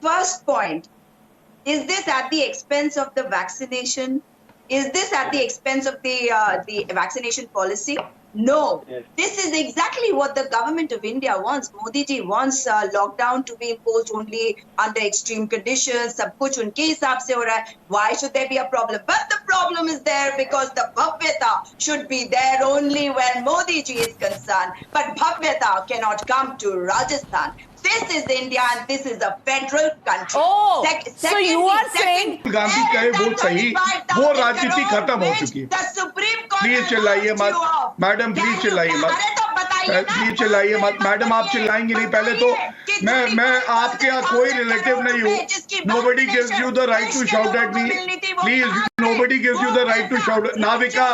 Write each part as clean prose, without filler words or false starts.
First point, is this at the expense of the vaccination? Is this at the expense of the vaccination policy? No. Yes. This is exactly what the government of India wants. Modi ji wants lockdown to be imposed only under extreme conditions. Sab kuch unke hisab se ho raha hai. Why should there be a problem? But the problem is there because the bhavyata should be there only when Modi ji is concerned. But bhavyata cannot come to Rajasthan. This is India and this is a federal country. Oh, so you are saying Gandhi कहे वो सही, वो राजनीति खत्म हो चुकी है। Please चिल्लाइए मत मैडम, प्लीज चिल्लाइए मत, प्लीज चिल्लाइए मत मैडम, आप चिल्लाएंगे नहीं। पहले तो मैं आपके यहाँ कोई रिलेटिव नहीं हूँ। Nobody gives you the right to shout at me, please nobody gives you the right to shout. Navika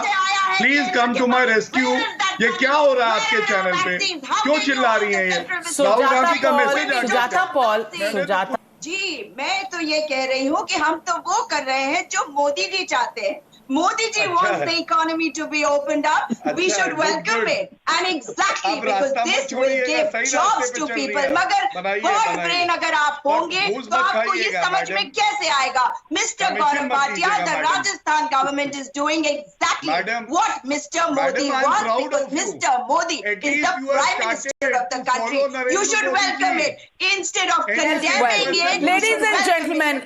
please come to my rescue. ये क्या हो रहा है आपके चैनल पे, क्यों चिल्ला रही है ये? राहुल गांधी का मैसेज आ गया। सुजाता जी, मैं तो ये कह रही हूँ कि हम तो वो कर रहे हैं जो मोदी जी चाहते हैं। Modi ji wants the economy to be opened up. We should welcome it, and exactly because this will give jobs to people. मगर word brain अगर आप होंगे तो आपको ये समझ में कैसे आएगा? Mr. Gaurav Bhatia, the Rajasthan government is doing exactly what Mr. Modi wants because Mr. Modi is the Prime Minister of the country. You should welcome it instead of condemning it. ladies and gentlemen,